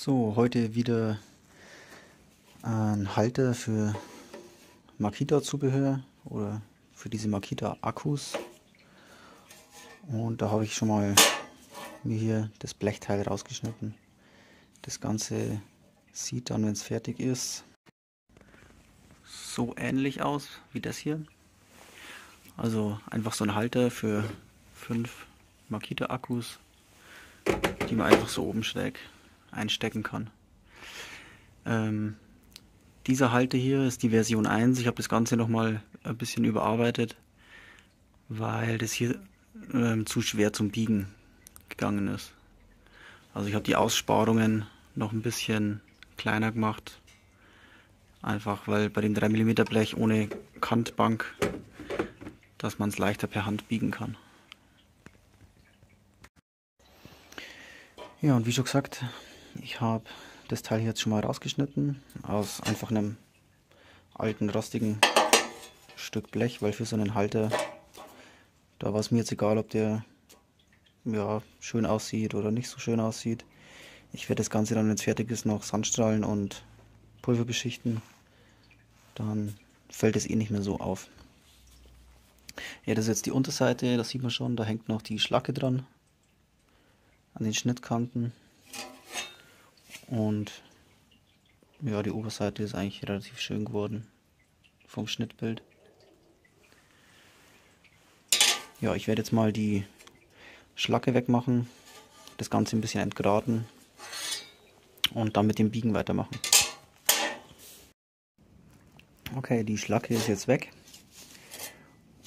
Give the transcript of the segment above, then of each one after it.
So, heute wieder ein Halter für Makita-Zubehör oder für diese Makita-Akkus. Und da habe ich schon mal mir hier das Blechteil rausgeschnitten. Das Ganze sieht dann, wenn es fertig ist, so ähnlich aus wie das hier. Also einfach so ein Halter für 5 Makita-Akkus, die man einfach so oben schräg einstecken kann. Dieser Halter hier ist die Version 1. Ich habe das Ganze nochmal ein bisschen überarbeitet, weil das hier zu schwer zum Biegen gegangen ist. Also ich habe die Aussparungen noch ein bisschen kleiner gemacht. Einfach weil bei dem 3 mm Blech ohne Kantbank, dass man es leichter per Hand biegen kann. Ja, und wie schon gesagt, ich habe das Teil hier jetzt schon mal rausgeschnitten aus einfach einem alten rostigen Stück Blech, weil für so einen Halter, da war es mir jetzt egal, ob der ja schön aussieht oder nicht so schön aussieht. Ich werde das Ganze dann, wenn es fertig ist, noch Sandstrahlen und Pulver beschichten. Dann fällt es eh nicht mehr so auf. Ja, das ist jetzt die Unterseite, das sieht man schon, da hängt noch die Schlacke dran an den Schnittkanten. Und ja, die Oberseite ist eigentlich relativ schön geworden vom Schnittbild. Ja, ich werde jetzt mal die Schlacke wegmachen, das Ganze ein bisschen entgraten und dann mit dem Biegen weitermachen. Okay, die Schlacke ist jetzt weg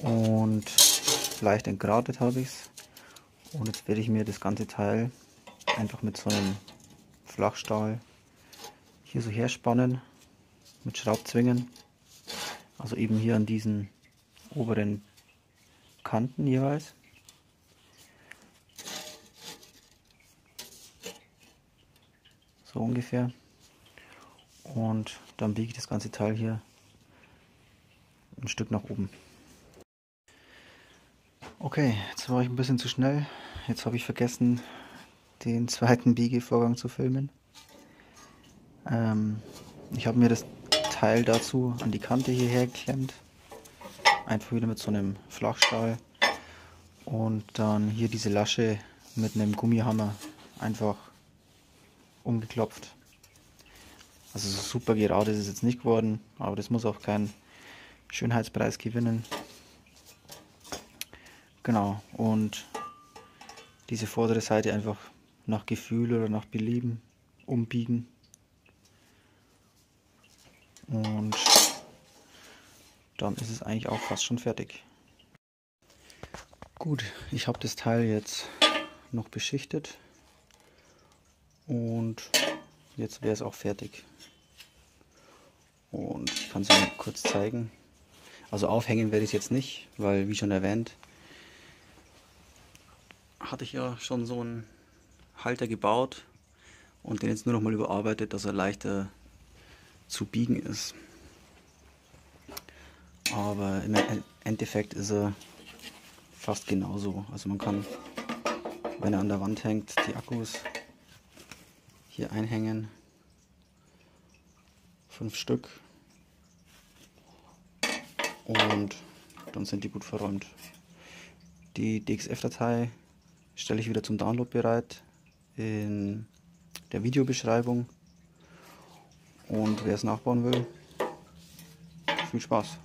und leicht entgratet habe ich es. Und jetzt werde ich mir das ganze Teil einfach mit so einem Flachstahl hier so herspannen, mit Schraubzwingen. Also eben hier an diesen oberen Kanten jeweils. So ungefähr. Und dann biege ich das ganze Teil hier ein Stück nach oben. Okay, jetzt war ich ein bisschen zu schnell. Jetzt habe ich vergessen, den zweiten Biegevorgang zu filmen. Ich habe mir das Teil dazu an die Kante hierher geklemmt. Einfach wieder mit so einem Flachstahl. Und dann hier diese Lasche mit einem Gummihammer einfach umgeklopft. Also so super gerade ist es jetzt nicht geworden, aber das muss auch keinen Schönheitspreis gewinnen. Genau, und diese vordere Seite einfach nach Gefühl oder nach Belieben umbiegen. Und dann ist es eigentlich auch fast schon fertig. Gut, ich habe das Teil jetzt noch beschichtet und jetzt wäre es auch fertig. Und ich kann es Ihnen kurz zeigen. Also aufhängen werde ich es jetzt nicht, weil wie schon erwähnt, hatte ich ja schon so einen Halter gebaut und den jetzt nur noch mal überarbeitet, dass er leichter zu biegen ist. Aber im Endeffekt ist er fast genauso. Also man kann, wenn er an der Wand hängt, die Akkus hier einhängen. 5 Stück. Und dann sind die gut verräumt. Die DXF-Datei stelle ich wieder zum Download bereit in der Videobeschreibung. Und wer es nachbauen will, viel Spaß!